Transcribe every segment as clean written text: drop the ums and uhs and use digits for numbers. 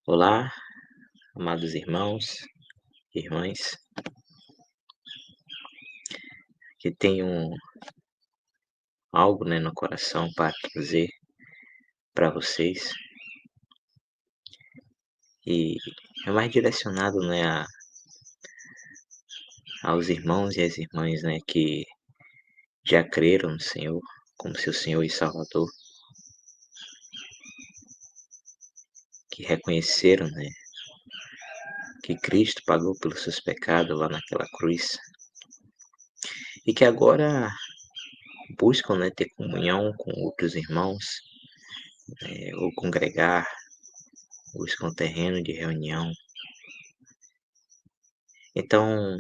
Olá, amados irmãos e irmãs, que tenho algo, no coração para trazer para vocês e é mais direcionado, aos irmãos e às irmãs, que já creram no Senhor como seu Senhor e Salvador, que reconheceram, que Cristo pagou pelos seus pecados lá naquela cruz e que agora buscam, ter comunhão com outros irmãos, ou congregar, buscam terreno de reunião. Então,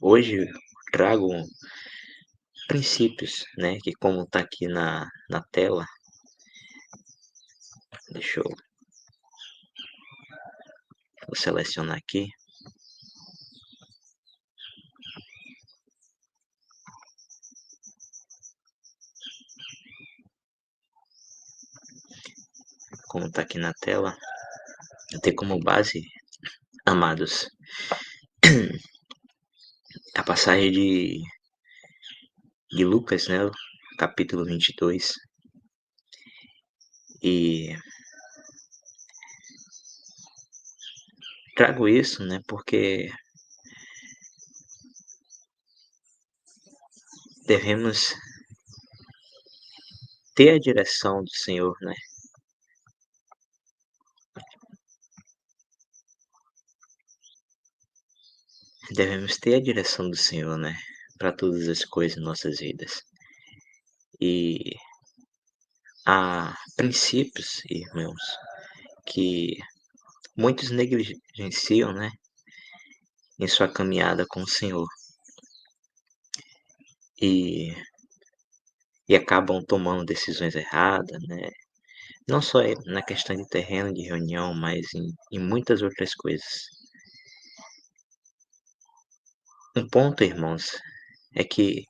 hoje trago princípios, que como está aqui na tela, deixa eu vou selecionar aqui, como está aqui na tela, eu tenho como base, amados, a passagem de Lucas, capítulo 22, e trago isso, porque devemos ter a direção do Senhor, devemos ter a direção do Senhor, para todas as coisas em nossas vidas. E há princípios, irmãos, que muitos negligenciam, em sua caminhada com o Senhor e, e acabam tomando decisões erradas, não só na questão de terreno, de reunião, mas em muitas outras coisas. Um ponto, irmãos, é que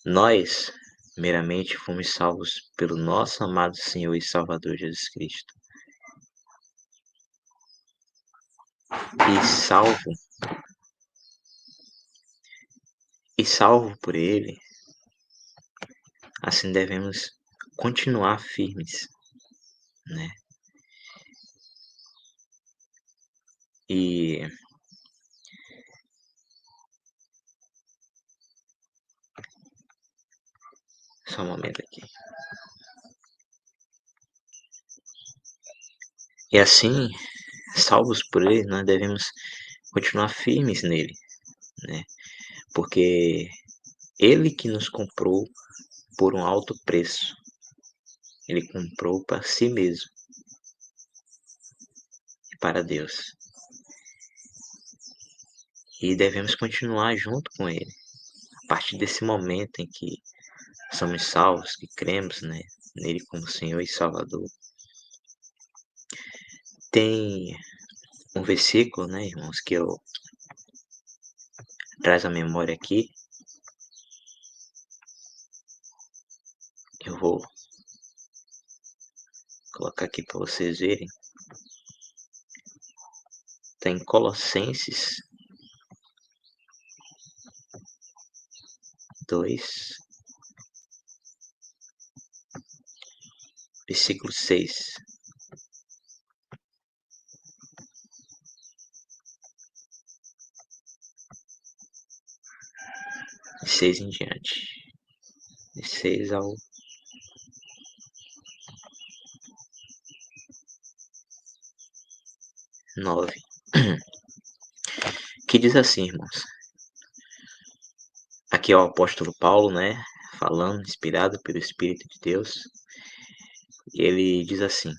nós, meramente, fomos salvos pelo nosso amado Senhor e Salvador Jesus Cristo. E salvo por Ele, assim devemos continuar firmes, E só um momento aqui. E assim, salvos por Ele, nós devemos continuar firmes nele, porque Ele que nos comprou por um alto preço. Ele comprou para si mesmo e para Deus. E devemos continuar junto com Ele. A partir desse momento em que somos salvos, que cremos, nele como Senhor e Salvador. Tem um versículo, irmãos, que eu traz à memória aqui. Eu vou colocar aqui para vocês verem. Está em Colossenses 2, versículo 6. De 6 em diante. De 6 ao 9. Que diz assim, irmãos. Aqui é o apóstolo Paulo, falando, inspirado pelo Espírito de Deus. E ele diz assim: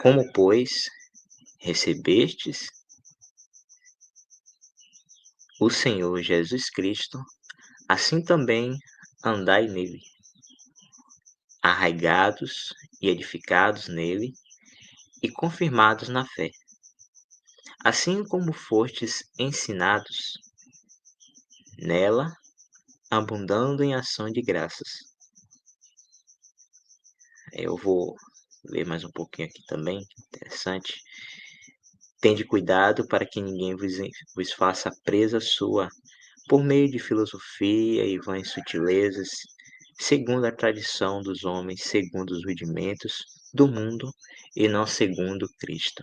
Como, pois, recebestes o Senhor Jesus Cristo, assim também andai nele, arraigados e edificados nele e confirmados na fé. Assim como fostes ensinados, nela, abundando em ação de graças. Eu vou ler mais um pouquinho aqui também, interessante. Tende cuidado para que ninguém vos faça presa sua, por meio de filosofia e vãs sutilezas, segundo a tradição dos homens, segundo os rudimentos do mundo e não segundo Cristo,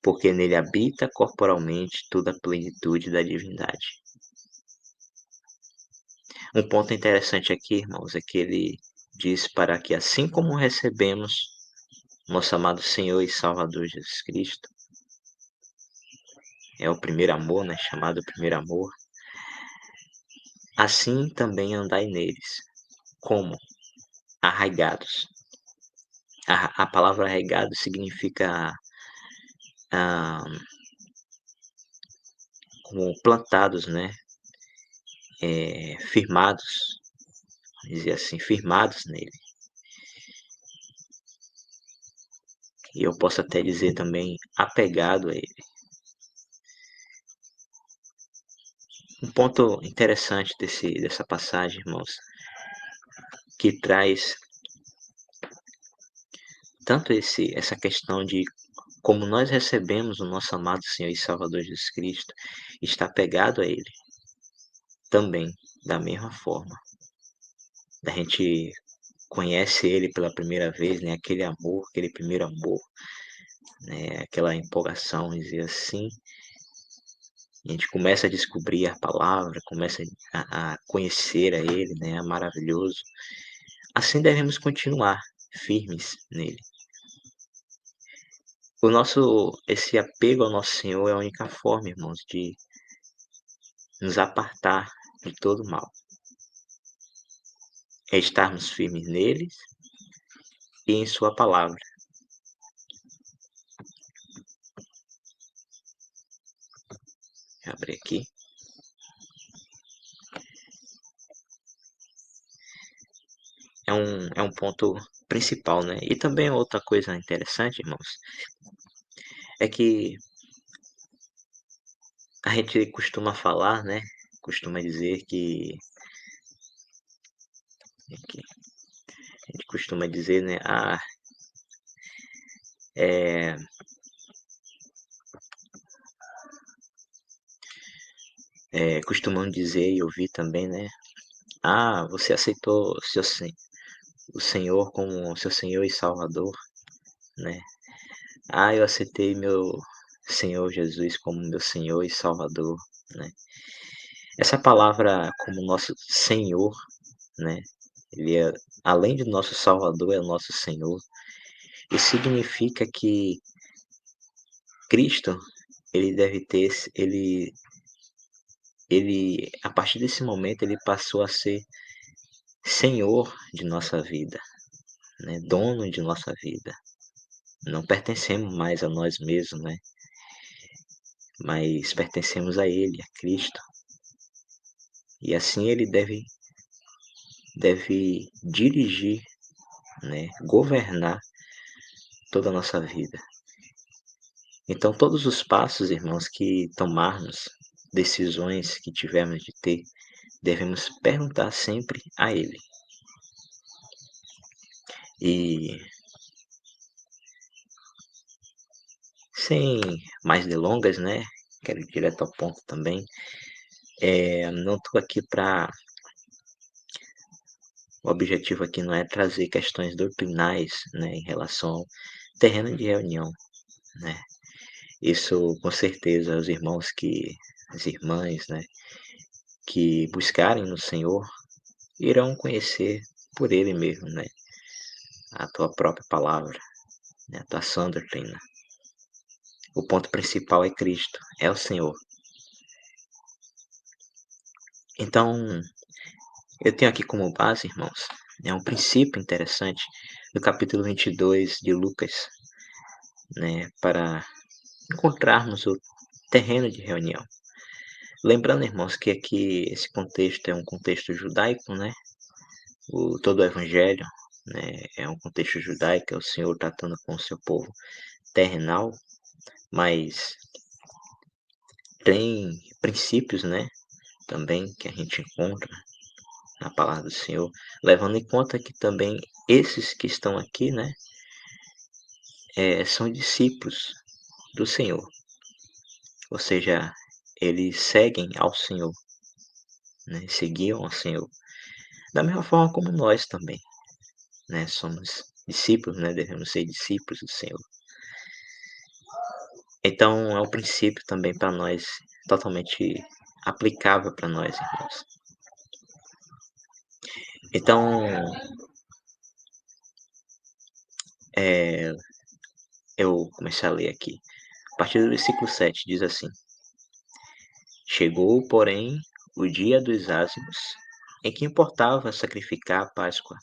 porque nele habita corporalmente toda a plenitude da divindade. Um ponto interessante aqui, irmãos, é que ele diz para que assim como recebemos nosso amado Senhor e Salvador Jesus Cristo, é o primeiro amor, né, chamado primeiro amor, assim também andai neles, como arraigados. A palavra arraigado significa ah, como plantados, né, firmados, vamos dizer assim, firmados nele. E eu posso até dizer também apegado a ele. Um ponto interessante dessa passagem, irmãos, que traz tanto essa questão de como nós recebemos o nosso amado Senhor e Salvador Jesus Cristo, está pegado a Ele também, da mesma forma. A gente conhece Ele pela primeira vez, né? Aquele amor, aquele primeiro amor, né? Aquela empolgação, dizer assim. A gente começa a descobrir a palavra, começa a conhecer a Ele, né? É maravilhoso. Assim devemos continuar firmes nele. Esse apego ao nosso Senhor é a única forma, irmãos, de nos apartar de todo mal. É estarmos firmes neles e em sua palavra. Vou abrir aqui. É um ponto principal, né? E também outra coisa interessante, irmãos, é que a gente costuma falar, né? Costuma dizer a gente costuma dizer, né? É, costumam dizer e ouvir também, né? Você aceitou o Senhor como seu Senhor e Salvador, né? Eu aceitei meu Senhor Jesus como meu Senhor e Salvador, né? Essa palavra como nosso Senhor, né? Ele é, além de nosso Salvador, é o nosso Senhor. E significa que Cristo, ele deve ter, a partir desse momento, ele passou a ser Senhor de nossa vida, né? Dono de nossa vida. Não pertencemos mais a nós mesmos, né? Mas pertencemos a Ele, a Cristo. E assim Ele deve dirigir, né? Governar toda a nossa vida. Então, todos os passos, irmãos, que tomarmos, decisões que tivermos de ter, devemos perguntar sempre a Ele. E sem mais delongas, né? Quero ir direto ao ponto também. Não estou aqui para. O objetivo aqui não é trazer questões doutrinais, né, em relação ao terreno de reunião, né? Isso, com certeza, as irmãs, né, que buscarem no Senhor irão conhecer por Ele mesmo, né, a tua própria palavra, né, a tua sã doutrina. O ponto principal é Cristo, é o Senhor. Então, eu tenho aqui como base, irmãos, um princípio interessante do capítulo 22 de Lucas, né, para encontrarmos o terreno de reunião. Lembrando, irmãos, que aqui esse contexto é um contexto judaico, né? Todo o evangelho, né, é um contexto judaico, é o Senhor tratando com o seu povo terrenal, mas tem princípios, né, também que a gente encontra na palavra do Senhor, levando em conta que também esses que estão aqui, né, são discípulos do Senhor, ou seja, eles seguem ao Senhor, né, seguiam ao Senhor, da mesma forma como nós também, né, somos discípulos, né, devemos ser discípulos do Senhor. Então é um princípio também para nós, totalmente aplicável para nós, irmãos. Então, eh, eu comecei a ler aqui. A partir do versículo 7 diz assim: Chegou, porém, o dia dos ázimos, em que importava sacrificar a Páscoa,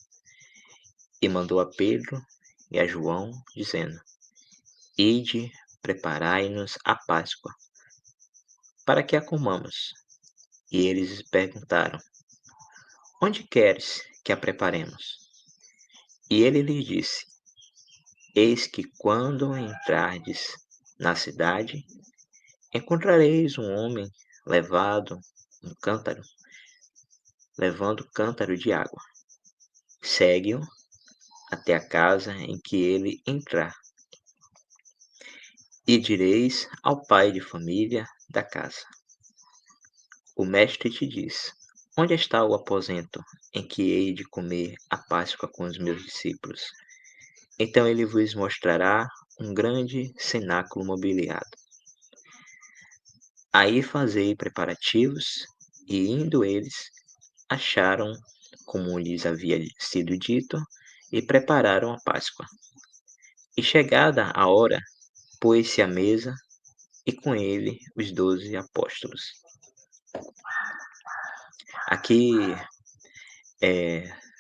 e mandou a Pedro e a João, dizendo: Ide, preparai-nos a Páscoa, para que a comamos. E eles perguntaram: Onde queres que a preparemos? E ele lhes disse: Eis que quando entrardes na cidade, encontrareis um homem levado um cântaro, levando cântaro de água. Segue-o até a casa em que ele entrar, e direis ao pai de família da casa: O mestre te diz: Onde está o aposento em que hei de comer a Páscoa com os meus discípulos? Então ele vos mostrará um grande cenáculo mobiliado. Aí fazei preparativos, e indo eles, acharam como lhes havia sido dito, e prepararam a Páscoa. E chegada a hora, pôs-se à mesa, e com ele os 12 apóstolos. Aqui,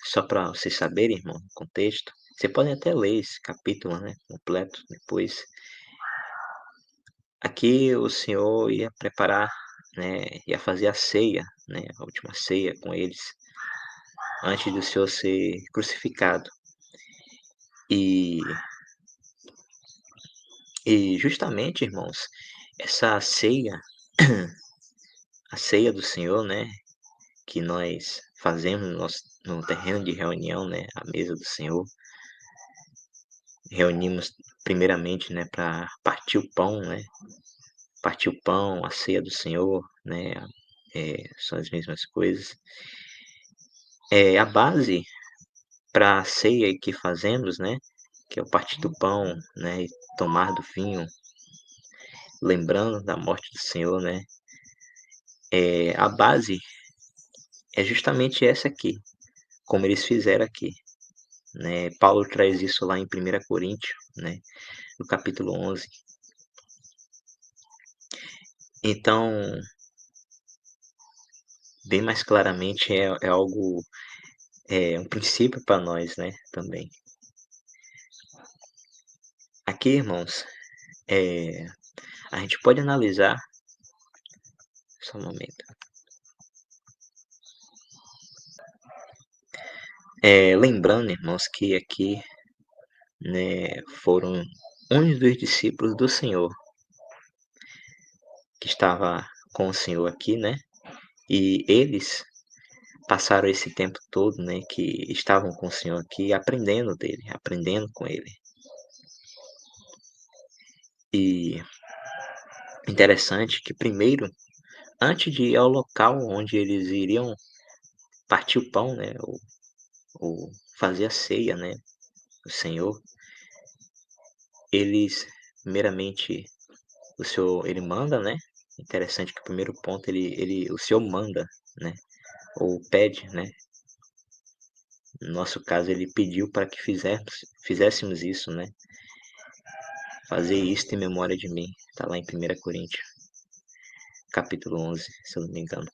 só para vocês saberem, irmão, o contexto, você pode até ler esse capítulo, né, completo depois. Aqui o Senhor ia preparar, né, ia fazer a ceia, né, a última ceia com eles, antes do Senhor ser crucificado. E, e justamente, irmãos, essa ceia, a ceia do Senhor, né, que nós fazemos no terreno de reunião, né, a mesa do Senhor, reunimos primeiramente, né, para partir o pão, né, partir o pão, a ceia do Senhor, né, são as mesmas coisas. A base para a ceia que fazemos, né, que é o partir do pão, né, e tomar do vinho, lembrando da morte do Senhor, né, a base é justamente essa aqui, como eles fizeram aqui, né. Paulo traz isso lá em 1 Coríntios, né, no capítulo 11. Então, bem mais claramente é algo, um princípio para nós, né, também. Aqui, irmãos, a gente pode analisar, só um momento. Lembrando, irmãos, que aqui, né, foram uns dos discípulos do Senhor que estava com o Senhor aqui, né, e eles passaram esse tempo todo, né, que estavam com o Senhor aqui, aprendendo dele, aprendendo com ele. E interessante que primeiro, antes de ir ao local onde eles iriam partir o pão, né, ou fazer a ceia, né, o Senhor, eles primeiramente o Senhor ele manda, né, interessante que o primeiro ponto o Senhor manda, né, ou pede, né, no nosso caso ele pediu para que fizéssemos isso, né, fazer isto em memória de mim, está lá em 1 Coríntios, capítulo 11, se eu não me engano.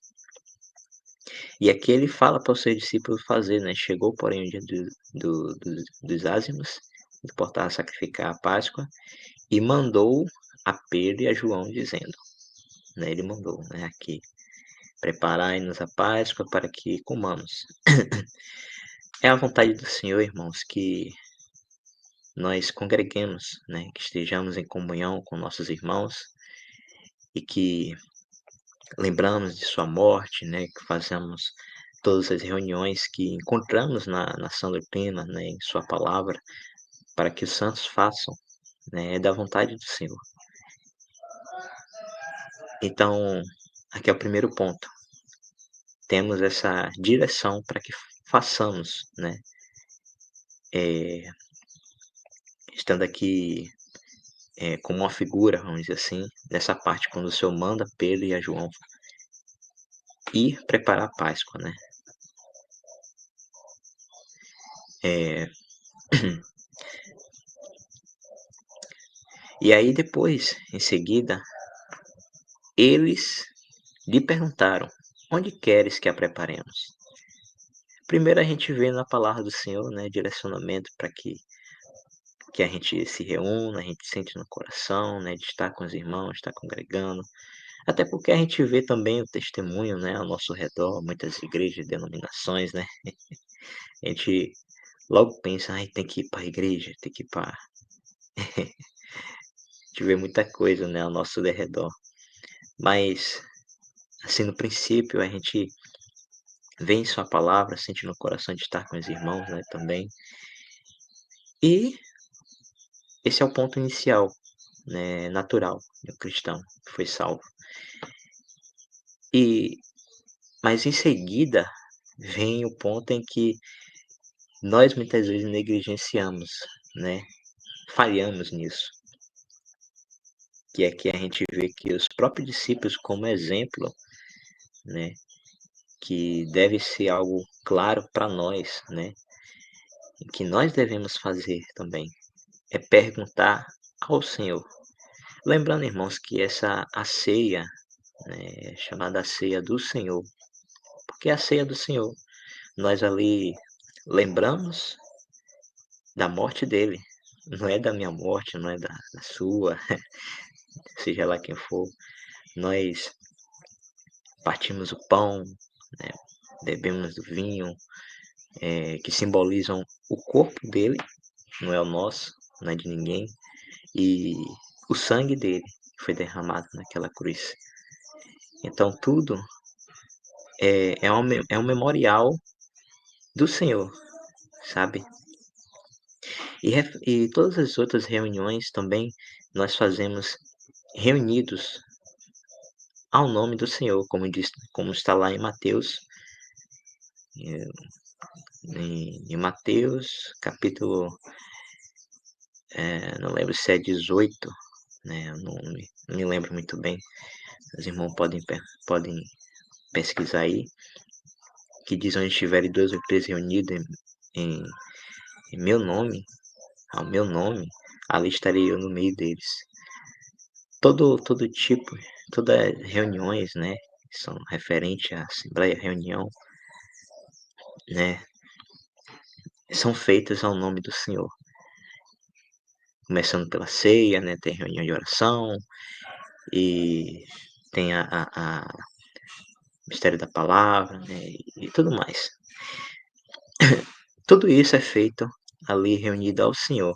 E aqui ele fala para os seus discípulos fazer, né, chegou porém o dia dos ázimos, importava sacrificar a Páscoa, e mandou a Pedro e a João dizendo, né, ele mandou, né, aqui, preparai-nos a Páscoa para que comamos. É a vontade do Senhor, irmãos, que nós congreguemos, né, que estejamos em comunhão com nossos irmãos e que lembramos de sua morte, né, que fazemos todas as reuniões que encontramos na sã doutrina, né, em sua palavra, para que os santos façam, né, da vontade do Senhor. Então, aqui é o primeiro ponto. Temos essa direção para que façamos, né, eh, estando aqui, como uma figura, vamos dizer assim, nessa parte quando o Senhor manda Pedro e a João ir preparar a Páscoa, né. Eh, e aí depois, em seguida, eles lhe perguntaram: "Onde queres que a preparemos?". Primeiro a gente vê na palavra do Senhor, né, direcionamento para que a gente se reúna, a gente sente no coração, né, de estar com os irmãos, estar congregando. Até porque a gente vê também o testemunho, né, ao nosso redor, muitas igrejas, denominações, né. A gente logo pensa: "Ai, tem que ir para a igreja, tem que ir para". A gente vê muita coisa, né, ao nosso derredor. Mas, assim, no princípio, a gente vê em sua palavra, sente no coração de estar com os irmãos, né, também. E esse é o ponto inicial, né, natural do cristão que foi salvo. E mas em seguida, vem o ponto em que nós muitas vezes negligenciamos, né, falhamos nisso, que é que a gente vê que os próprios discípulos como exemplo, né, que deve ser algo claro para nós, né, e que nós devemos fazer também, é perguntar ao Senhor. Lembrando, irmãos, que a ceia, né, é chamada a ceia do Senhor, porque é a ceia do Senhor. Nós ali lembramos da morte dele, não é da minha morte, não é da sua, seja lá quem for. Nós partimos o pão, né, bebemos do vinho, que simbolizam o corpo dele, não é o nosso, não é de ninguém, e o sangue dele que foi derramado naquela cruz. Então tudo é um memorial do Senhor, sabe? E todas as outras reuniões também nós fazemos reunidos ao nome do Senhor, como está lá em Mateus, eh, em Mateus capítulo, não lembro se é 18, né, eu não me lembro muito bem, os irmãos podem pesquisar aí, que diz: "Onde estiverem 2 ou 3 reunidos em em meu nome, ao meu nome, ali estarei eu no meio deles". Todo tipo, todas reuniões, né, que são referente à assembleia, reunião, né, são feitas ao nome do Senhor. Começando pela ceia, né, tem reunião de oração, e tem a mistério da palavra, né, e tudo mais. Tudo isso é feito ali reunido ao Senhor.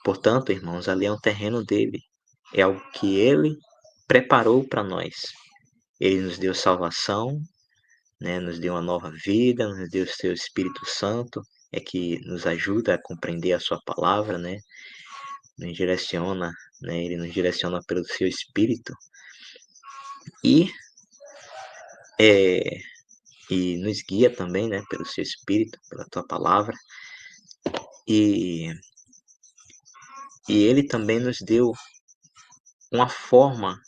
Portanto, irmãos, ali é um terreno dele, é algo que ele preparou para nós. Ele nos deu salvação, né, nos deu uma nova vida, nos deu o seu Espírito Santo, é que nos ajuda a compreender a sua palavra, né, nos direciona, né, ele nos direciona pelo seu Espírito e, eh, e nos guia também, né, pelo seu Espírito, pela tua palavra, e ele também nos deu uma forma,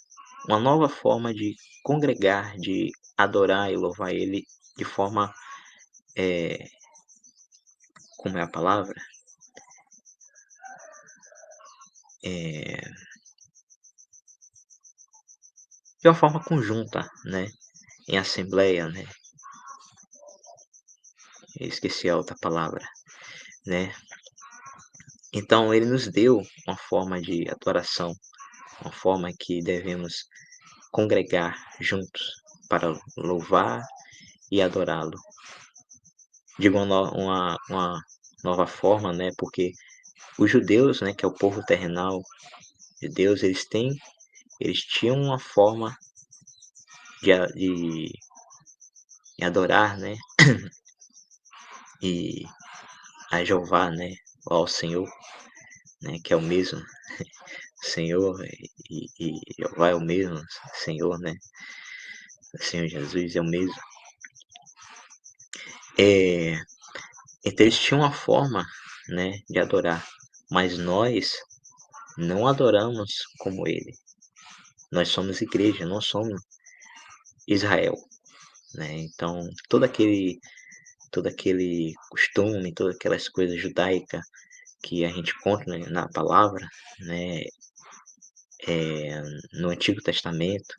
uma nova forma de congregar, de adorar e louvar ele de forma, eh, como é a palavra? Eh, de uma forma conjunta, né, em assembleia, né, eu esqueci a outra palavra, né. Então ele nos deu uma forma de adoração, uma forma que devemos congregar juntos para louvar e adorá-lo. Digo uma nova forma, né, porque os judeus, né, que é o povo terrenal de Deus, eles tinham uma forma de adorar, né, e a Jeová, né, ao Senhor, né, que é o mesmo Senhor, e Jeová é o mesmo Senhor, né, o Senhor Jesus é o mesmo. Eh, então eles tinham uma forma, né, de adorar, mas nós não adoramos como ele. Nós somos igreja, não somos Israel, né. Então todo aquele costume, todas aquelas coisas judaicas que a gente encontra, né, na palavra, né, no Antigo Testamento,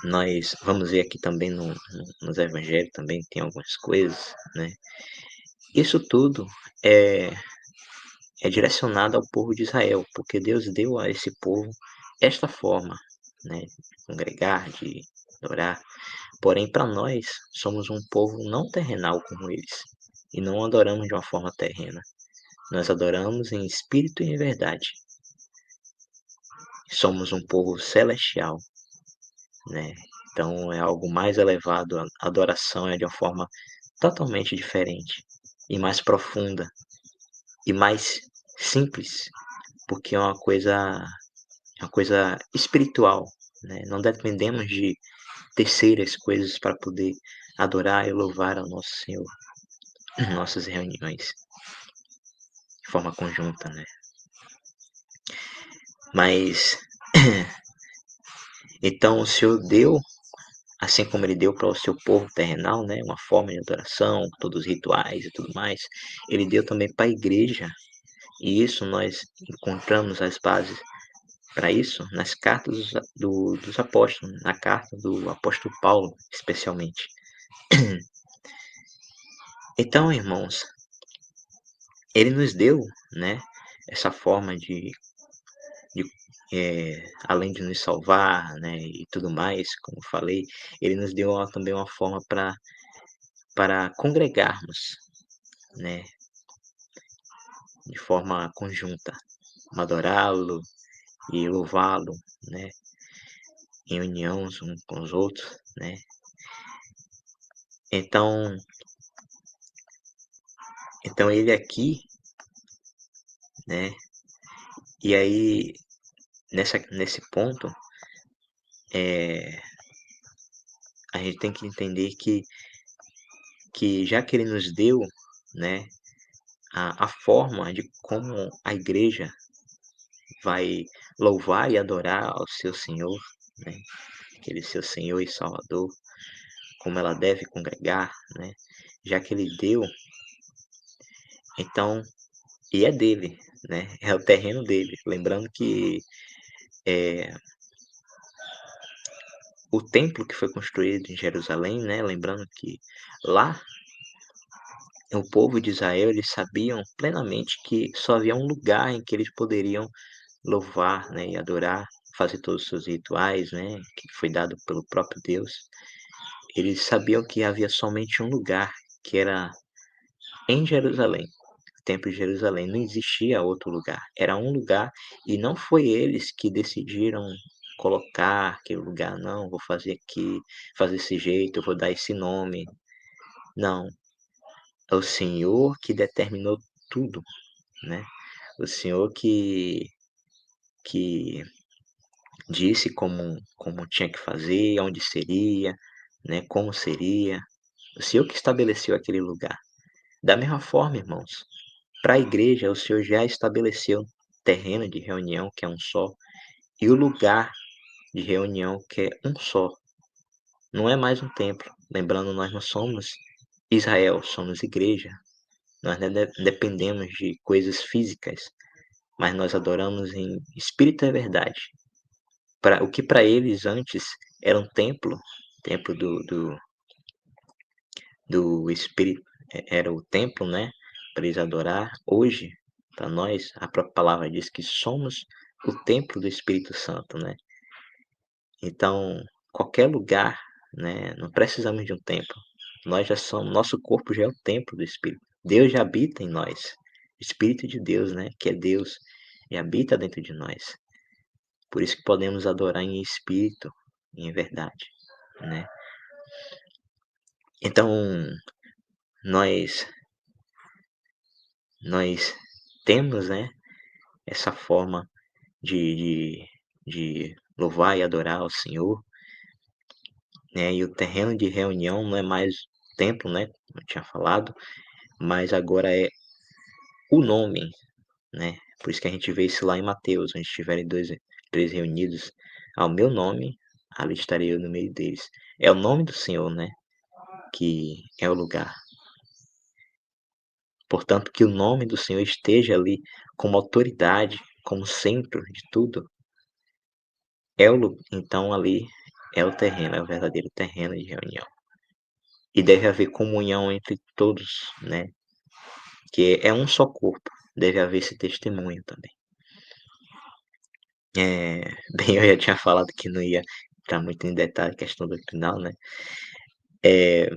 nós vamos ver aqui também nos evangelhos também tem algumas coisas, né. Isso tudo é é direcionado ao povo de Israel, porque Deus deu a esse povo esta forma, né, de congregar, de adorar. Porém, para nós, somos um povo não terrenal como eles, e não adoramos de uma forma terrena. Nós adoramos em espírito e em verdade. Somos um povo celestial, né? Então é algo mais elevado, a adoração é de uma forma totalmente diferente e mais profunda e mais simples, porque é uma coisa espiritual, né? Não dependemos de terceiras coisas para poder adorar e louvar ao nosso Senhor em nossas reuniões, de forma conjunta, né? Mas então o Senhor deu, assim como ele deu para o seu povo terrenal, né, uma forma de adoração, todos os rituais e tudo mais, ele deu também para a igreja. E isso nós encontramos as bases para isso nas cartas dos apóstolos, na carta do apóstolo Paulo, especialmente. Então, irmãos, ele nos deu, né, essa forma de além de nos salvar, né, e tudo mais, como falei, ele nos deu também uma forma para congregarmos, né, de forma conjunta, adorá-lo e louvá-lo, né, em união uns com os outros, né. Então, ele aqui, né, e aí nesse ponto, eh, a gente tem que entender que já que ele nos deu, né, a forma de como a igreja vai louvar e adorar ao seu Senhor, né, aquele seu Senhor e Salvador, como ela deve congregar, né, já que ele deu, então e é dele, né, é o terreno dele. Lembrando que, eh, o templo que foi construído em Jerusalém, né, lembrando que lá o povo de Israel, eles sabiam plenamente que só havia um lugar em que eles poderiam louvar, né, e adorar, fazer todos os seus rituais, né, que foi dado pelo próprio Deus. Eles sabiam que havia somente um lugar, que era em Jerusalém, o Templo de Jerusalém, não existia outro lugar, era um lugar e não foi eles que decidiram colocar aquele lugar, não, vou fazer aqui, fazer desse jeito, eu vou dar esse nome. Não, é o Senhor que determinou tudo, né? O Senhor que disse como tinha que fazer, onde seria, né, como seria. O Senhor que estabeleceu aquele lugar. Da mesma forma, irmãos, para a igreja, o Senhor já estabeleceu terreno de reunião, que é um só, e o lugar de reunião, que é um só. Não é mais um templo. Lembrando, nós não somos Israel, somos igreja. Nós não dependemos de coisas físicas, mas nós adoramos em espírito e verdade. O que para eles antes era um templo, templo do espírito, era o templo, né, para eles adorar. Hoje, para nós, a própria palavra diz que somos o templo do Espírito Santo, né. Então, qualquer lugar, né, não precisamos de um templo. Nós já somos, nosso corpo já é o templo do Espírito. Deus já habita em nós. O Espírito de Deus, né, que é Deus, e habita dentro de nós. Por isso que podemos adorar em espírito em verdade, né. Então nós nós temos, né, essa forma de louvar e adorar ao Senhor, né, e o terreno de reunião não é mais templo, né, como eu tinha falado, mas agora é o nome, né. Por isso que a gente vê isso lá em Mateus: "Onde estiverem 2 3 reunidos ao meu nome, ali estarei eu no meio deles". É o nome do Senhor, né, que é o lugar. Portanto, que o nome do Senhor esteja ali como autoridade, como centro de tudo, é o lu então ali é o terreno, é o verdadeiro terreno de reunião. E deve haver comunhão entre todos, né, que é um só corpo, deve haver esse testemunho também. Bem, eu já tinha falado que não ia entrar muito em detalhe, questão doutrinal, né, eh,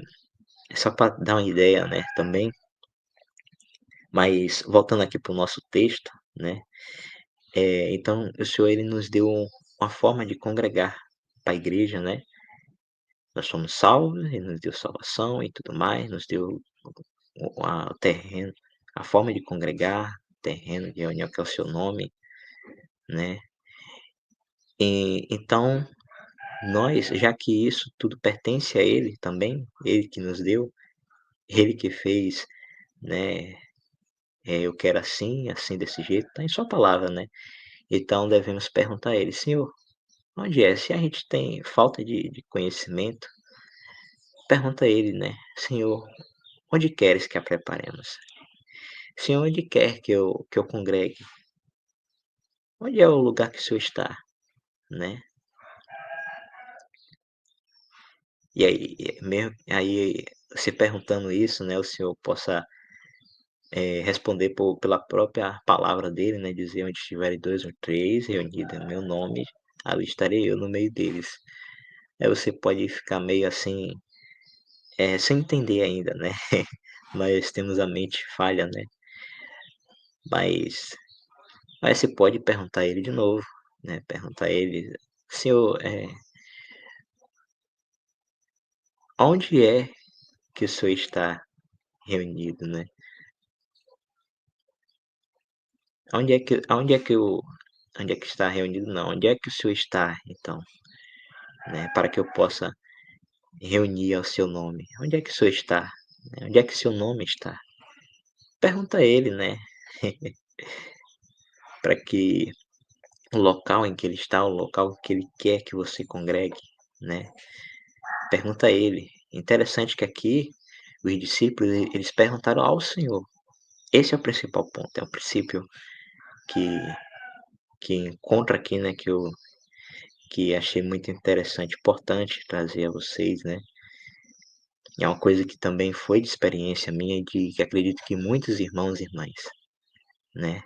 só para dar uma ideia, né, também, mas voltando aqui para o nosso texto, né, então o Senhor ele nos deu uma forma de congregar para a igreja, né, nós somos salvos, ele nos deu salvação e tudo mais, nos deu o terreno, a forma de congregar, terreno de reunião que é o seu nome, né. E então nós, já que isso tudo pertence a ele também, ele que nos deu, ele que fez, né, eu quero assim, assim desse jeito, tá em sua palavra, né. Então devemos perguntar a ele: "Senhor, onde é?" Se a gente tem falta de conhecimento, pergunta a ele, né: "Senhor, onde queres que a preparemos? Senhor, onde quer que eu congregue? Onde é o lugar que o Senhor está?", né. E aí, mesmo aí, você perguntando isso, né, o Senhor possa, responder pela própria palavra dele, né, dizer: "Onde estiverem 2 ou 3 reunidos em meu nome, ali estarei eu no meio deles". Aí você pode ficar meio assim, sem entender ainda, né, nós temos a mente falha, né, mas você pode perguntar a ele de novo, né, perguntar a ele: "Senhor, onde é que o Senhor está reunido, né? Onde é que está reunido não, onde é que o Senhor está então, né, para que eu possa reunir ao seu nome? Onde é que o Senhor está? Né, onde é que seu nome está?". Pergunta a ele, né, para que o local em que ele está, o local que ele quer que você congregue, né, pergunta a ele. Interessante que aqui os discípulos eles perguntaram ao Senhor. Esse é o principal ponto, é o princípio que que encontra aqui, né, que achei muito interessante, importante trazer a vocês, né. É uma coisa que também foi de experiência minha e de que acredito que muitos irmãos e irmãs, né,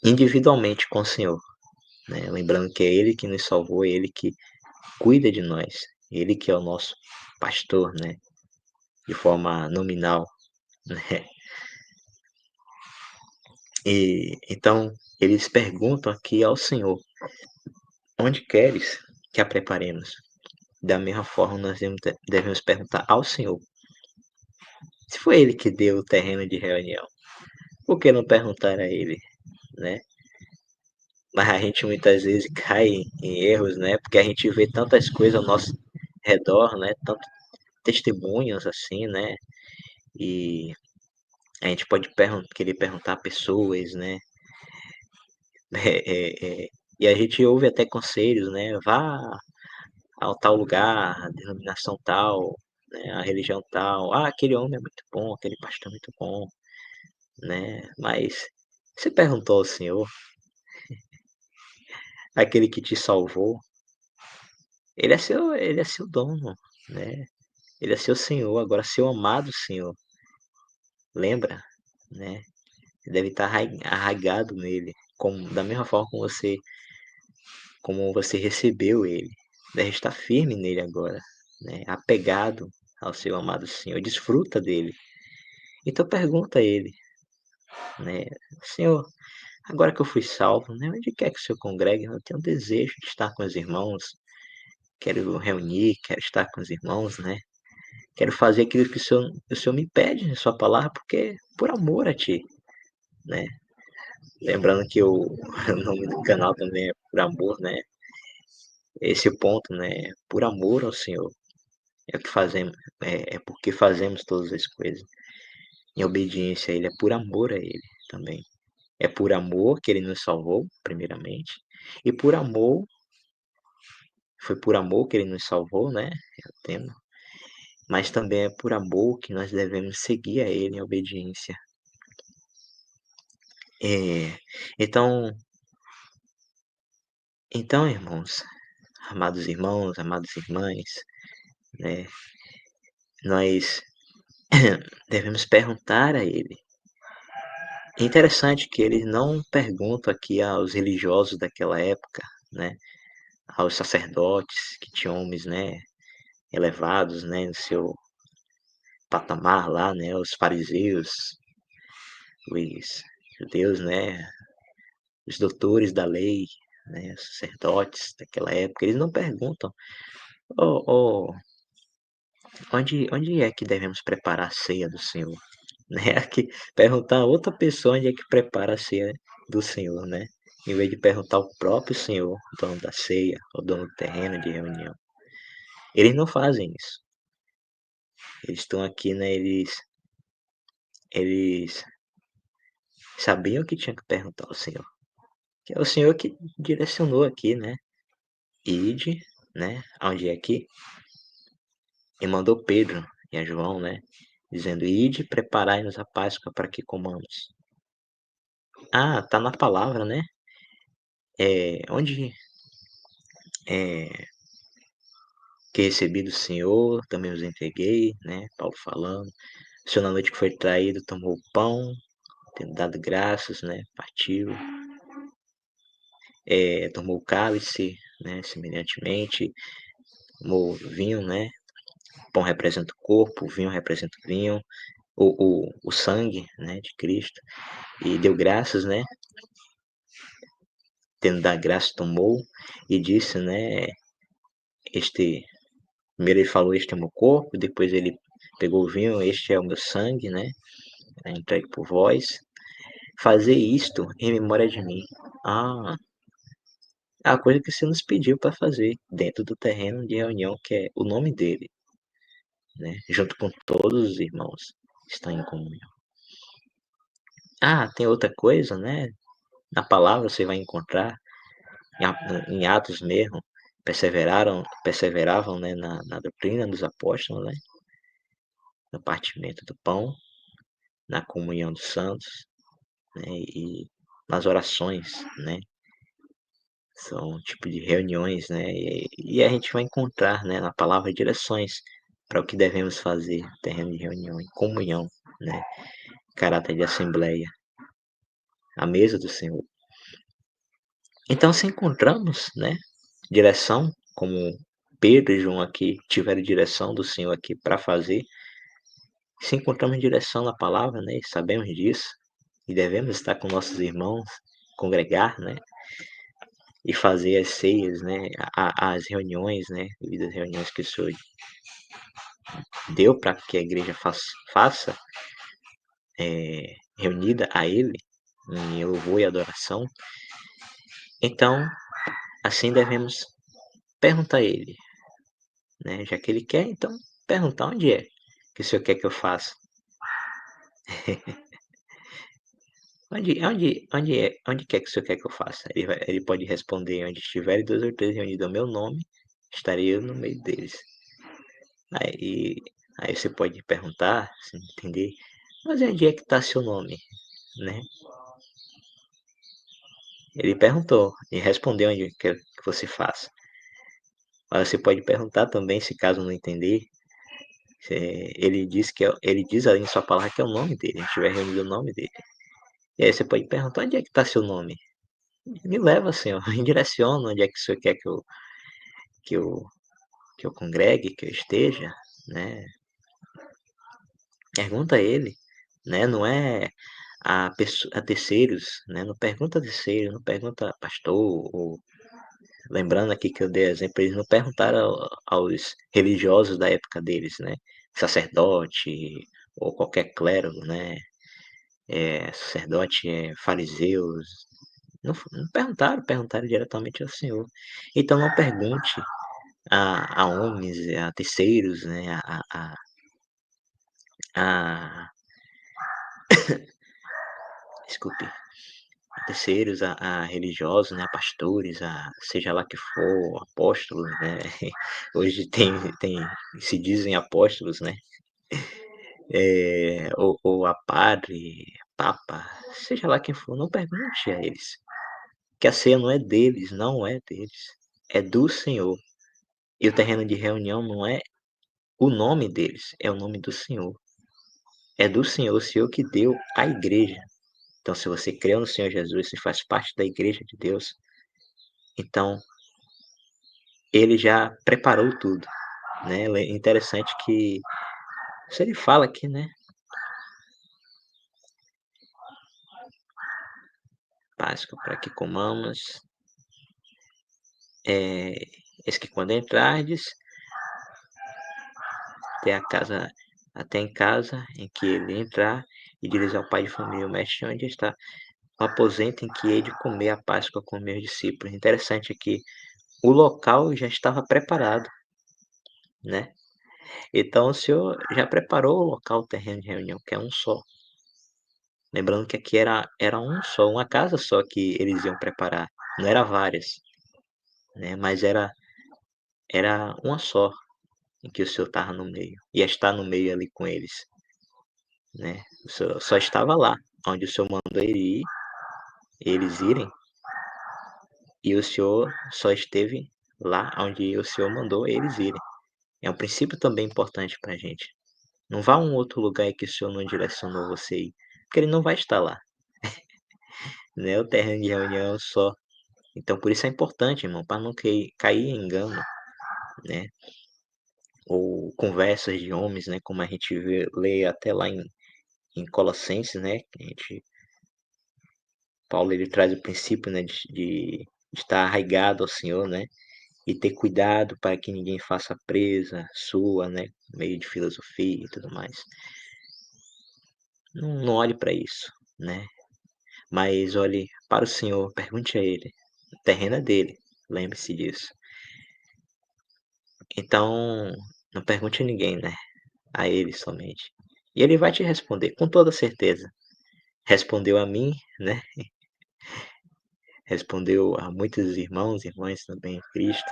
individualmente com o Senhor, né, lembrando que é Ele que nos salvou, é Ele que cuida de nós, Ele que é o nosso pastor, né, de forma nominal, né. E então eles perguntam aqui ao Senhor: "Onde queres que a preparemos?". Da mesma forma nós devemos perguntar ao Senhor, se foi Ele que deu o terreno de reunião, por que não perguntar a Ele, né? Mas a gente muitas vezes cai em erros, né, porque a gente vê tantas coisas ao nosso redor, né, tanto testemunhos, assim, né, e a gente pode querer perguntar a pessoas, né, e a gente ouve até conselhos, né, "Vá ao tal lugar, a denominação tal, né, a religião tal. Ah, aquele homem é muito bom, aquele pastor é muito bom", né, mas você perguntou ao Senhor, aquele que te salvou, ele é seu dono, né. Ele é seu Senhor, agora seu amado Senhor, lembra, né, você deve estar arraigado nele, como da mesma forma como você recebeu ele, deve estar firme nele agora, né, apegado ao seu amado Senhor, desfruta dele. Então pergunta a ele, né: "Senhor, agora que eu fui salvo, né, onde quer que o Senhor congregue, eu tenho um desejo de estar com os irmãos, quero reunir, quero estar com os irmãos, né. Quero fazer aquilo que o Senhor me pede na sua palavra, porque é por amor a ti, né. Lembrando que o o nome do canal também é Por Amor, né, esse ponto, né, por amor ao Senhor, é o que fazemos, é porque fazemos todas as coisas, em obediência a Ele, é por amor a Ele também. É por amor que Ele nos salvou, primeiramente, e por amor foi por amor que Ele nos salvou, né, é o tema, mas também é por amor que nós devemos seguir a Ele em obediência. É, então irmãos, amadas irmãs, né, nós devemos perguntar a Ele. É interessante que eles não perguntam aqui aos religiosos daquela época, né, aos sacerdotes, que tinham homens, né, elevados, né, no seu patamar lá, né, os fariseus, os judeus, né, os doutores da lei, né, os sacerdotes daquela época, eles não perguntam: "Ó, onde é que devemos preparar a ceia do Senhor?", né, que perguntar a outra pessoa onde é que prepara a ceia do Senhor, né, em vez de perguntar ao próprio Senhor, dono da ceia, o dono do terreno de reunião. Eles não fazem isso. Eles estão aqui, né, eles sabiam que tinha que perguntar ao Senhor, que é o Senhor que direcionou aqui, né, ide, né, aonde é aqui? E mandou Pedro e a João, né, dizendo: "Ide, preparai-nos a Páscoa para que comamos". Ah, tá na palavra, né, onde, eh, que recebi do Senhor, também os entreguei, né, Paulo falando. O Senhor na noite que foi traído tomou o pão, tendo dado graças, né, partiu, tomou o cálice, né, semelhantemente, tomou vinho, né, o pão representa o corpo, o vinho representa o vinho, o sangue, né, de Cristo, e deu graças, né, tendo dado graça tomou, e disse, né, este primeiro ele falou: "Este é o meu corpo", depois ele pegou o vinho: "Este é o meu sangue", né, entregue por vós. Fazer isto em memória de mim. Ah, é a coisa que você nos pediu para fazer dentro do terreno de reunião, que é o nome dele, né, junto com todos os irmãos que estão em comunhão. Ah, tem outra coisa, né, na palavra você vai encontrar, em Atos mesmo, perseveravam, né, na doutrina dos apóstolos, né, no partimento do pão, na comunhão dos santos, né, e nas orações, né. São um tipo de reuniões, né, e a gente vai encontrar, né, na palavra direções para o que devemos fazer, terreno de reunião, em comunhão, né, caráter de assembleia, a mesa do Senhor. Então se encontramos, né, direção, como Pedro e João aqui tiveram direção do Senhor aqui para fazer, se encontramos direção na palavra, né, e sabemos disso, e devemos estar com nossos irmãos, congregar, né, e fazer as ceias, né, as reuniões, né, devido às reuniões que o Senhor deu para que a igreja faça, reunida a Ele, em louvor e adoração. Então, assim devemos perguntar a Ele, né, já que Ele quer, então perguntar: "Onde é que o Senhor quer que eu faça? Onde quer que o Senhor quer que eu faça?" Ele pode responder: "Onde estiverem 2 ou 3 reunidos ao meu nome, estarei eu no meio deles". Aí aí você pode perguntar, sem entender: "Mas onde é que está seu nome?", né. Ele perguntou e respondeu onde quer que você faça. Mas você pode perguntar também, se caso não entender, ele diz ali em sua palavra que é o nome dele, a gente estiver reunido o nome dele. E aí você pode perguntar: "Onde é que está seu nome? Me leva, Senhor, me direciona onde é que o Senhor quer que eu que eu congregue, que eu esteja", né. Pergunta a ele, né, não é a terceiros, né, não pergunta a terceiro, não pergunta a pastor ou lembrando aqui que eu dei exemplo, eles não perguntaram aos religiosos da época deles, né, sacerdote ou qualquer clérigo, né, sacerdote, fariseus, não perguntaram, perguntaram diretamente ao Senhor. Então não pergunte a homens, a terceiros, né, a desculpe, a terceiros, a religiosos, né, a pastores, a seja lá que for, apóstolos, né, hoje tem se dizem apóstolos, né, ou a padre, papa, seja lá quem for, não pergunte a eles, que a ceia não é deles, não é deles, é do Senhor. E o terreno de reunião não é o nome deles, é o nome do Senhor. É do Senhor, o Senhor que deu a igreja. Então, se você crê no Senhor Jesus, você faz parte da igreja de Deus, então ele já preparou tudo, né? É interessante que se ele fala aqui, né? Páscoa para que comamos, é, eis que quando entrardes, até a casa, até em casa em que ele entrar, e direis ao pai de família, o mestre onde está, o aposento em que hei de comer a Páscoa com meus discípulos. Interessante aqui, o local já estava preparado, né? Então o Senhor já preparou o local, o terreno de reunião, que é um só. Lembrando que aqui era um só, uma casa só que eles iam preparar, não era várias, né? Mas era uma só, em que o Senhor estava no meio, ia estar no meio ali com eles, né? O Senhor só estava lá, onde o Senhor mandou eles irem, e o Senhor só esteve lá onde o Senhor mandou eles irem. É um princípio também importante para a gente. Não vá a um outro lugar em que o Senhor não direcionou você ir, porque ele não vai estar lá, né? O terreno de reunião só. Então, por isso é importante, irmão, para não cair em engano, né? Ou conversas de homens, né? Como a gente lê até lá em Colossenses, né? Que a gente, Paulo ele traz o princípio, né? De estar arraigado ao Senhor, né? E ter cuidado para que ninguém faça presa sua, né? Meio de filosofia e tudo mais. Não olhe para isso, né? Mas olhe para o Senhor, pergunte a Ele. O terreno é dele, lembre-se disso. Então, não pergunte a ninguém, né? A Ele somente. E Ele vai te responder, com toda certeza. Respondeu a mim, né? Respondeu a muitos irmãos e irmãs também em Cristo,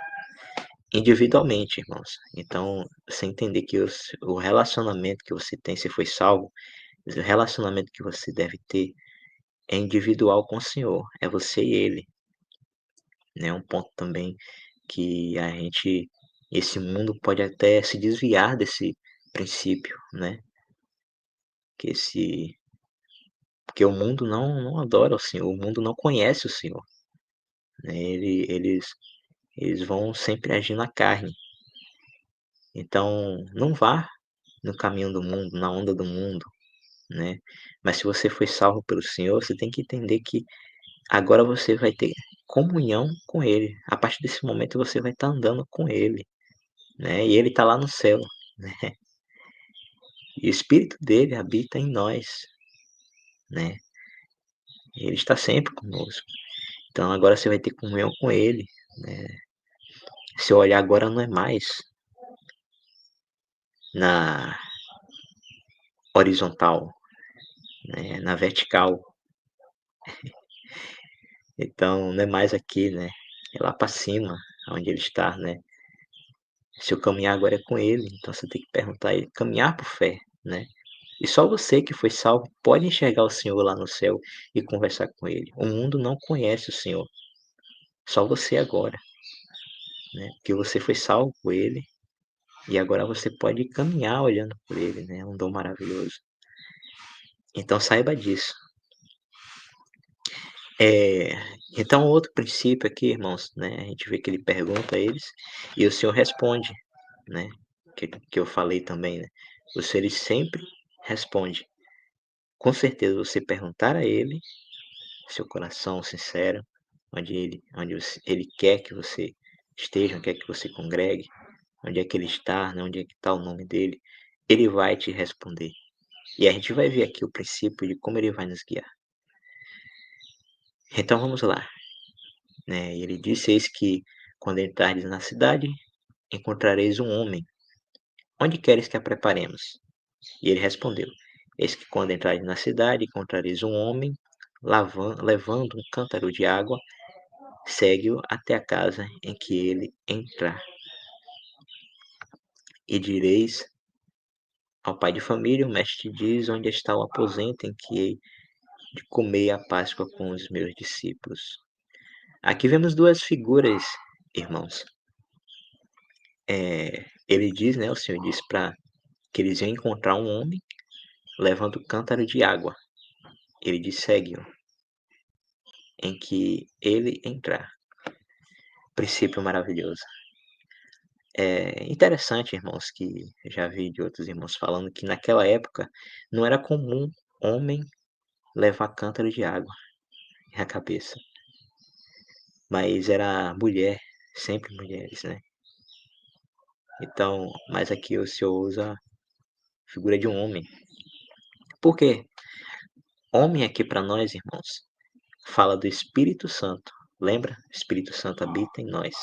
individualmente, irmãos. Então, você entender que o relacionamento que você tem, se foi salvo, o relacionamento que você deve ter é individual com o Senhor, é você e Ele, né? Um ponto também que esse mundo pode até se desviar desse princípio, né? Que esse, porque o mundo não adora o Senhor, o mundo não conhece o Senhor, né? Eles vão sempre agir na carne. Então, não vá no caminho do mundo, na onda do mundo, né? Mas se você foi salvo pelo Senhor, você tem que entender que agora você vai ter comunhão com Ele. A partir desse momento você vai estar andando com Ele, né? E Ele está lá no céu, né? E o Espírito dele habita em nós, né? Ele está sempre conosco. Então agora você vai ter comunhão com Ele, né? Seu olhar agora não é mais na horizontal, né? Na vertical. Então não é mais aqui, né? É lá para cima, onde Ele está, né? Seu caminhar agora é com Ele, então você tem que perguntar a Ele, caminhar por fé, né? E só você que foi salvo pode enxergar o Senhor lá no céu e conversar com Ele. O mundo não conhece o Senhor, só você agora, né? Porque você foi salvo por Ele e agora você pode caminhar olhando por Ele, né? É um dom maravilhoso. Então saiba disso. É, então outro princípio aqui, irmãos, né? A gente vê que ele pergunta a eles e o Senhor responde, né? Que eu falei também, né? O Senhor ele sempre responde. Com certeza você perguntar a Ele, seu coração sincero, ele quer que você esteja, quer que você congregue, onde é que ele está, né, onde é que está o nome dele, ele vai te responder. E a gente vai ver aqui o princípio de como ele vai nos guiar. Então vamos lá, né? Ele disse: Eis que, quando entrares na cidade, encontrareis um homem. Onde queres que a preparemos? E ele respondeu: Eis que, quando entrares na cidade, encontrareis um homem levando um cântaro de água. Segue-o até a casa em que ele entrar. E direis ao pai de família: O mestre diz: Onde está o aposento em que hei de comer a Páscoa com os meus discípulos? Aqui vemos duas figuras, irmãos. Ele diz, né, o Senhor disse para que eles iam encontrar um homem levando um cântaro de água. Ele diz: Segue-o, em que ele entrar. Princípio maravilhoso. É interessante, irmãos, que já vi de outros irmãos falando que naquela época não era comum homem levar cântaro de água na cabeça, mas era mulher, sempre mulheres, né? Então, mas aqui o Senhor usa a figura de um homem. Por quê? Homem aqui para nós, irmãos, fala do Espírito Santo. Lembra? O Espírito Santo habita em nós.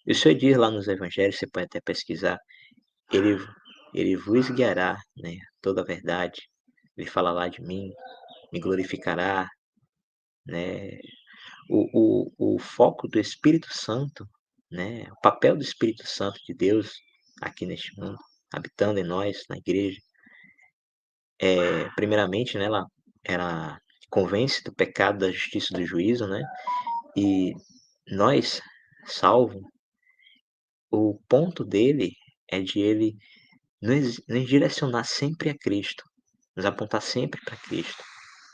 E o Senhor diz lá nos Evangelhos, você pode até pesquisar, ele, ele vos guiará, né, toda a verdade. Ele fala lá de mim, me glorificará, né? O foco do Espírito Santo, né? O papel do Espírito Santo de Deus aqui neste mundo, habitando em nós, na igreja, primeiramente, né, ela convence do pecado, da justiça e do juízo, né? E nós, salvo, o ponto dele é de ele nos direcionar sempre a Cristo, nos apontar sempre para Cristo,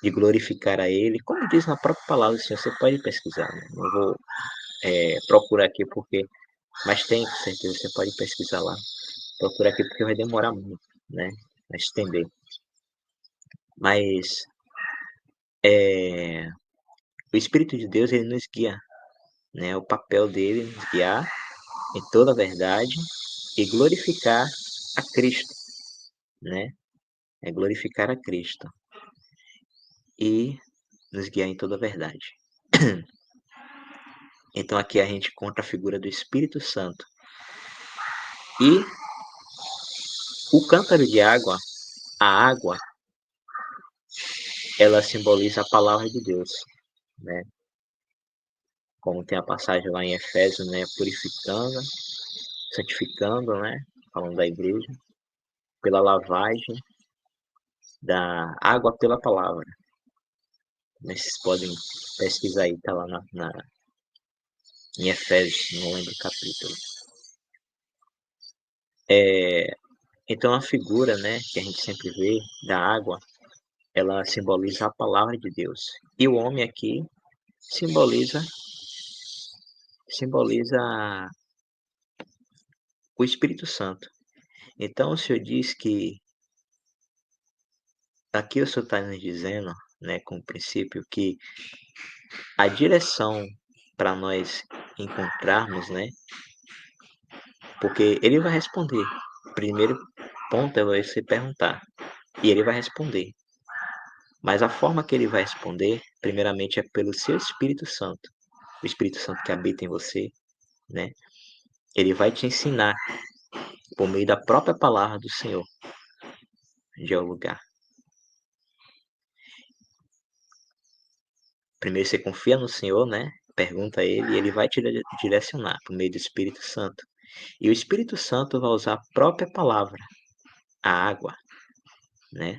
de glorificar a Ele, como diz na própria palavra do Senhor. Você pode pesquisar, né? Não vou procurar aqui porque, mas tem, com certeza, você pode pesquisar lá. Procura aqui porque vai demorar muito, né? A estender. Mas o Espírito de Deus, ele nos guia, né? O papel dele é nos guiar em toda a verdade e glorificar a Cristo, né? É glorificar a Cristo e nos guiar em toda a verdade. Então aqui a gente encontra a figura do Espírito Santo. E o cântaro de água, a água, ela simboliza a palavra de Deus, né? Como tem a passagem lá em Efésios, né? Purificando, santificando, né? Falando da igreja, pela lavagem da água pela palavra. Mas vocês podem pesquisar aí, tá lá em Efésios, não lembro o capítulo. Então a figura, né, que a gente sempre vê da água, ela simboliza a palavra de Deus. E o homem aqui simboliza o Espírito Santo. Então o Senhor diz que aqui o Senhor está nos dizendo, né, com o princípio, que a direção para nós encontrarmos, né, porque ele vai responder. O primeiro ponto é você perguntar e ele vai responder. Mas a forma que ele vai responder, primeiramente, é pelo seu Espírito Santo. O Espírito Santo que habita em você, né? Ele vai te ensinar por meio da própria palavra do Senhor onde é o lugar. Primeiro você confia no Senhor, né? Pergunta a Ele e Ele vai te direcionar por meio do Espírito Santo. E o Espírito Santo vai usar a própria palavra, a água, né?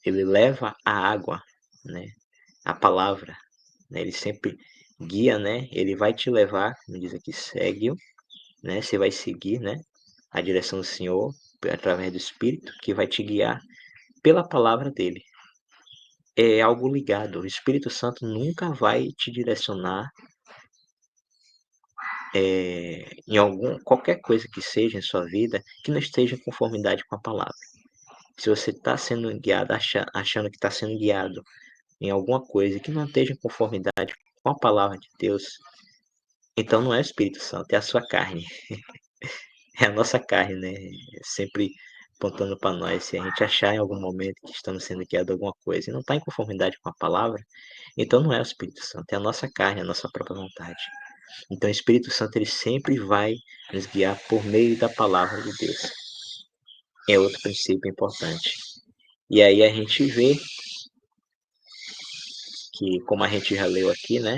Ele leva a água, né? A palavra, né? Ele sempre guia, né? Ele vai te levar, como diz aqui, segue-o, né? Você vai seguir, né? A direção do Senhor através do Espírito que vai te guiar pela palavra dele. É algo ligado. O Espírito Santo nunca vai te direcionar em qualquer coisa que seja em sua vida que não esteja em conformidade com a palavra. Se você está sendo guiado, achando que está sendo guiado em alguma coisa que não esteja em conformidade com a palavra de Deus, então não é o Espírito Santo, é a sua carne, é a nossa carne, né, sempre apontando para nós. Se a gente achar em algum momento que estamos sendo guiados a alguma coisa e não está em conformidade com a palavra, então não é o Espírito Santo, é a nossa carne, a nossa própria vontade. Então o Espírito Santo ele sempre vai nos guiar por meio da palavra de Deus. É outro princípio importante. E aí a gente vê que, como a gente já leu aqui, né,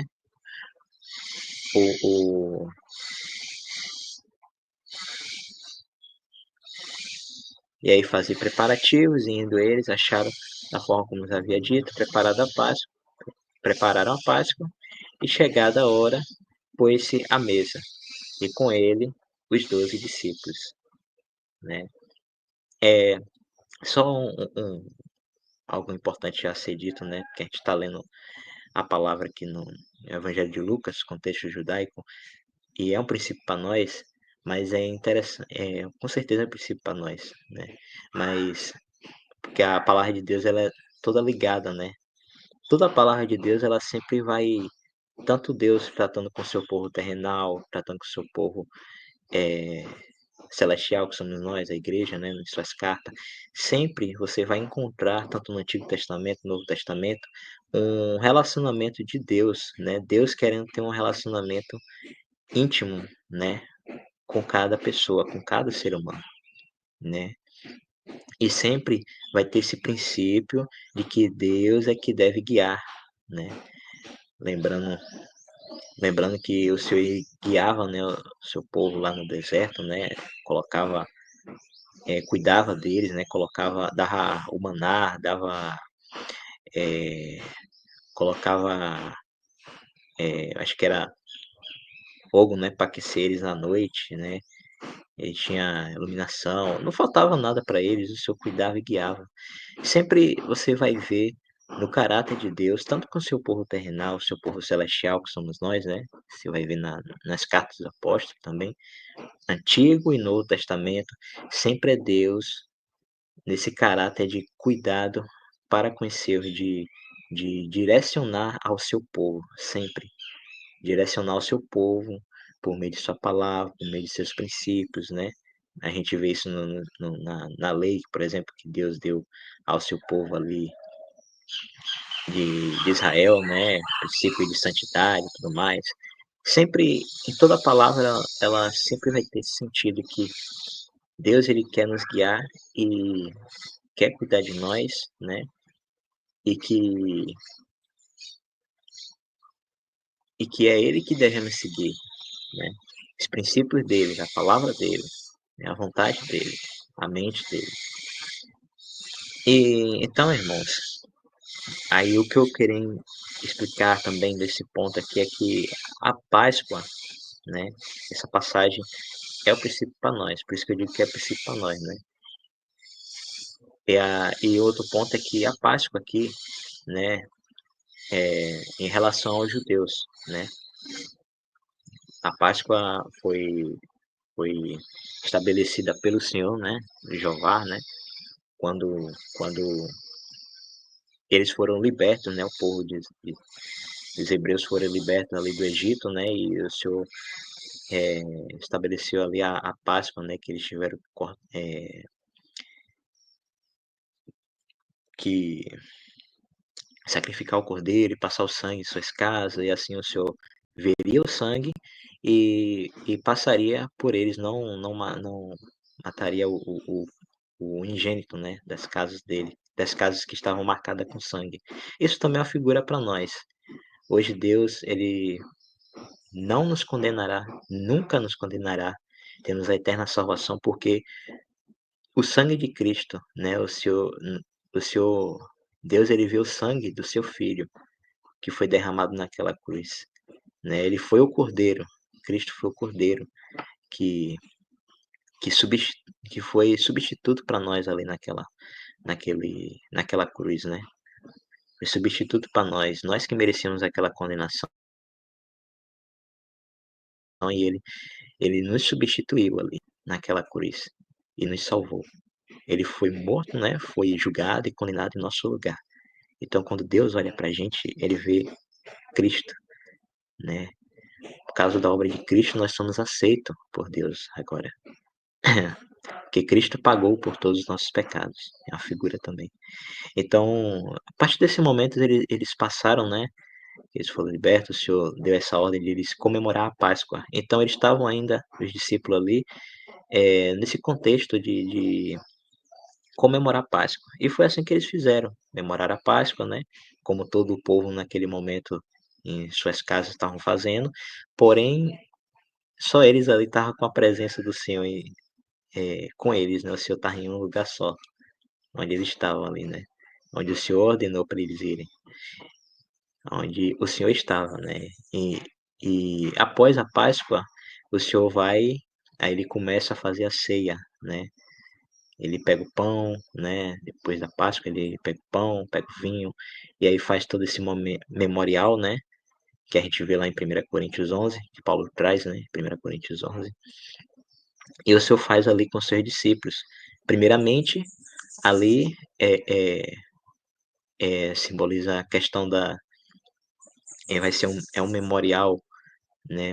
o e aí fazia preparativos, e indo eles, acharam da forma como nos havia dito, prepararam a Páscoa, e chegada a hora, pôs-se à mesa, e com ele os 12 discípulos, né. É só algo importante já a ser dito, né, porque a gente está lendo a palavra aqui no Evangelho de Lucas, contexto judaico, e é um princípio para nós, mas é interessante, com certeza é um princípio para nós, né, mas porque a palavra de Deus ela é toda ligada, né. Toda a palavra de Deus ela sempre vai, tanto Deus tratando com o seu povo terrenal, tratando com o seu povo, eh, celestial, que somos nós, a igreja, né, em suas cartas, sempre você vai encontrar, tanto no Antigo Testamento, no Novo Testamento, um relacionamento de Deus, né, Deus querendo ter um relacionamento íntimo, né, com cada pessoa, com cada ser humano, né. E sempre vai ter esse princípio de que Deus é que deve guiar, né. Lembrando lembrando que o Senhor guiava, né, o seu povo lá no deserto, né, colocava, cuidava deles, né, colocava, dava o maná, dava, eh, colocava, acho que era fogo, né, para aquecer eles na noite, né. Ele tinha iluminação, não faltava nada para eles, o Senhor cuidava e guiava. Sempre você vai ver no caráter de Deus, tanto com o seu povo terrenal, o seu povo celestial, que somos nós, né? Você vai ver nas cartas dos apóstolos também, Antigo e Novo Testamento, sempre é Deus nesse caráter de cuidado para com os seus, de direcionar ao seu povo, sempre. Direcionar o seu povo por meio de sua palavra, por meio de seus princípios, né. A gente vê isso na lei, por exemplo, que Deus deu ao seu povo ali de Israel, né, princípio de santidade e tudo mais. Sempre, em toda palavra, ela sempre vai ter esse sentido que Deus ele quer nos guiar e quer cuidar de nós, né, e que é Ele que devemos seguir, né, os princípios dele, a palavra dele. É a vontade dele, a mente dele. E então, irmãos, aí o que eu queria explicar também desse ponto aqui é que a Páscoa, né, essa passagem é o princípio para nós, por isso que eu digo que é princípio para nós, né. E outro ponto é que a Páscoa aqui, né, em relação aos judeus, né, a Páscoa foi estabelecida pelo Senhor, né, Jeová, né, quando eles foram libertos, né, o povo os hebreus foram libertos ali do Egito, né, e o Senhor, eh, estabeleceu ali a Páscoa, né, que eles tiveram que sacrificar o cordeiro e passar o sangue em suas casas, e assim o Senhor veria o sangue e passaria por eles, não mataria o unigênito, né, das casas dele, das casas que estavam marcadas com sangue. Isso também é uma figura para nós. Hoje Deus, ele não nos condenará, nunca nos condenará. Temos a eterna salvação, porque o sangue de Cristo, né, o Senhor Deus, ele viu o sangue do seu filho, que foi derramado naquela cruz, né, ele foi o cordeiro, Cristo foi o cordeiro que que substi que foi substituto para nós ali naquela cruz, né. Foi substituto para nós que merecíamos aquela condenação, e ele nos substituiu ali naquela cruz e nos salvou. Ele foi morto, né, foi julgado e condenado em nosso lugar. Então quando Deus olha pra gente, ele vê Cristo, né? Por causa da obra de Cristo, nós somos aceitos por Deus agora. Porque Cristo pagou por todos os nossos pecados. É uma figura também. Então, a partir desse momento, eles passaram, né? Eles foram libertos, o Senhor deu essa ordem de eles comemorar a Páscoa. Então, eles estavam ainda, os discípulos ali, nesse contexto de comemorar a Páscoa. E foi assim que eles fizeram, comemorar a Páscoa, né? Como todo o povo naquele momento em suas casas estavam fazendo. Porém, só eles ali estavam com a presença do Senhor com eles, né? O Senhor estava em um lugar só, onde eles estavam ali, né? Onde o Senhor ordenou para eles irem, onde o Senhor estava, né? E após a Páscoa, o Senhor vai, aí ele começa a fazer a ceia, né? Ele pega o pão, né? Depois da Páscoa, ele pega o pão, pega o vinho, e aí faz todo esse memorial, né? Que a gente vê lá em 1 Coríntios 11, que Paulo traz, né? 1 Coríntios 11. E o Senhor faz ali com seus discípulos. Primeiramente, ali simboliza a questão da. Vai ser um memorial, né?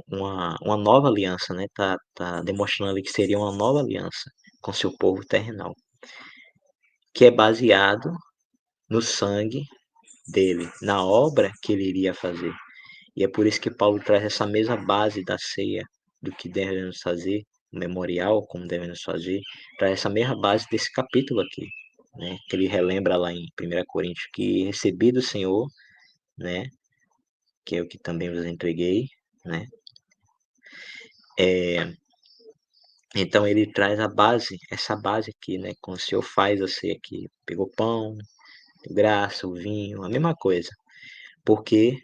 Uma nova aliança, né? Tá demonstrando ali que seria uma nova aliança com seu povo terrenal, que é baseado no sangue dele, na obra que ele iria fazer. E é por isso que Paulo traz essa mesma base da ceia, do que devemos fazer, o memorial, como devemos fazer, traz essa mesma base desse capítulo aqui, né? Que ele relembra lá em 1 Coríntios, que recebi do Senhor, né? Que é o que também vos entreguei, né? Então ele traz a base, essa base aqui, né? Como o Senhor faz a ceia aqui, pegou pão, deu graça, o vinho, a mesma coisa. Porque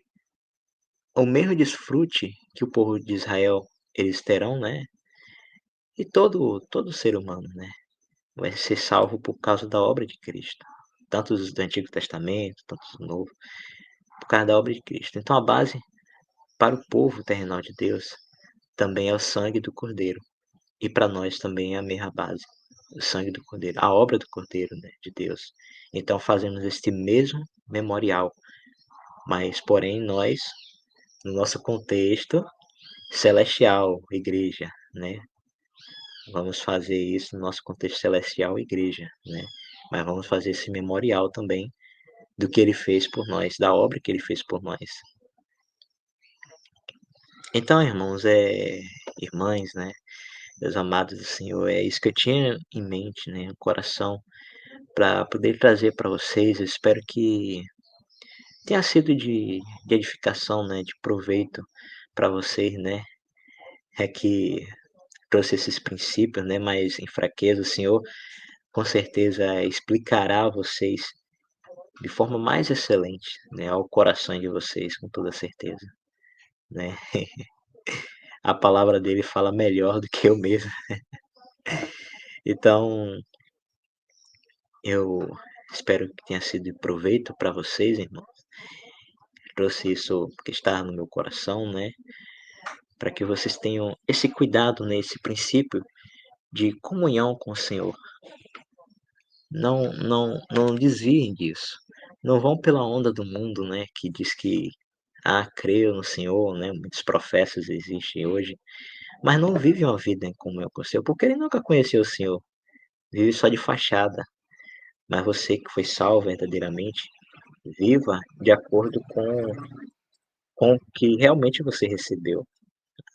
o mesmo desfrute que o povo de Israel eles terão, né? E todo ser humano, né? Vai ser salvo por causa da obra de Cristo. Tanto os do Antigo Testamento, tanto os do Novo, por causa da obra de Cristo. Então a base para o povo terrenal de Deus também é o sangue do Cordeiro. E para nós também é a mesma base. O sangue do Cordeiro, a obra do Cordeiro, né, de Deus. Então fazemos este mesmo memorial, mas porém nós, no nosso contexto celestial, igreja, né? Vamos fazer isso no nosso contexto celestial, igreja, né? Mas vamos fazer esse memorial também do que ele fez por nós, da obra que ele fez por nós. Então, irmãos, irmãs, né? Meus amados do Senhor, é isso que eu tinha em mente, né? No coração, para poder trazer para vocês. Eu espero que tenha sido de edificação, né? De proveito para vocês, né? É que trouxe esses princípios, né? Mas em fraqueza, o Senhor com certeza explicará a vocês de forma mais excelente, né, ao coração de vocês, com toda certeza, né? A palavra dele fala melhor do que eu mesmo. Então, eu espero que tenha sido de proveito para vocês, irmãos. Trouxe isso porque está no meu coração, né? Para que vocês tenham esse cuidado, né, esse princípio de comunhão com o Senhor. Não desviem disso. Não vão pela onda do mundo, né, que diz que creio no Senhor, né? Muitos profetas existem hoje, mas não vivem uma vida em comunhão com o Senhor, porque ele nunca conheceu o Senhor, vive só de fachada. Mas você que foi salvo verdadeiramente, viva de acordo com o que realmente você recebeu.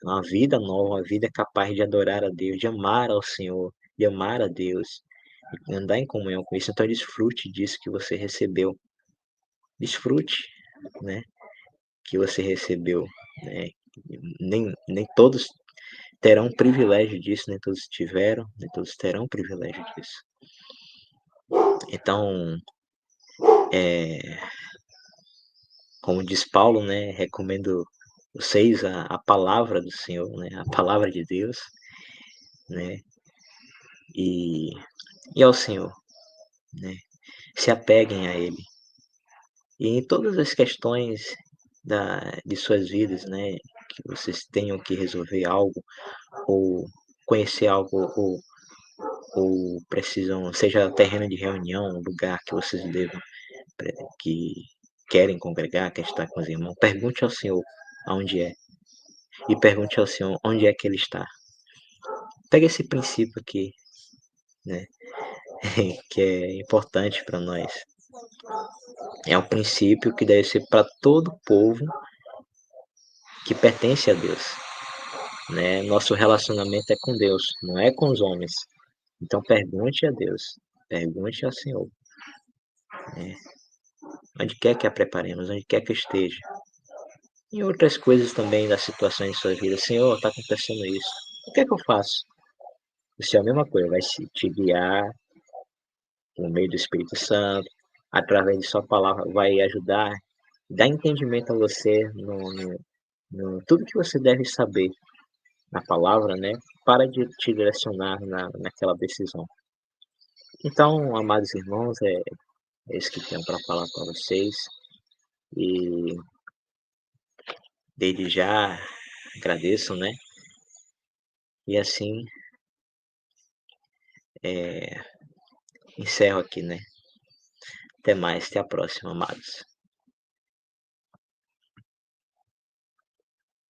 Uma vida nova, uma vida capaz de adorar a Deus, de amar ao Senhor, de amar a Deus, de andar em comunhão com isso. Então desfrute disso que você recebeu. Desfrute, né? Que você recebeu, né? Nem todos terão o privilégio disso, nem todos tiveram, nem todos terão o privilégio disso. Então, como diz Paulo, né, recomendo vocês a palavra do Senhor, né, a palavra de Deus, né, e, e ao Senhor, né, se apeguem a Ele. E em todas as questões de suas vidas, né, que vocês tenham que resolver algo, ou conhecer algo, ou precisam, seja terreno de reunião, lugar que vocês devam, que querem congregar, quer estar com os irmãos, pergunte ao Senhor aonde é. E pergunte ao Senhor onde é que Ele está. Pega esse princípio aqui, né? Que é importante para nós. É um princípio que deve ser para todo povo que pertence a Deus, né? Nosso relacionamento é com Deus, não é com os homens. Então pergunte a Deus, pergunte ao Senhor, né? Onde quer que a preparemos, onde quer que eu esteja. E outras coisas também das situações de sua vida. Senhor, está acontecendo isso. O que é que eu faço? O Senhor é a mesma coisa, vai te guiar por meio do Espírito Santo, através de sua palavra, vai ajudar, dar entendimento a você no tudo que você deve saber na palavra, né? Para de te direcionar naquela decisão. Então, amados irmãos, é isso que tenho para falar para vocês. E desde já agradeço, né? E assim, encerro aqui, né? Até mais, até a próxima, amados.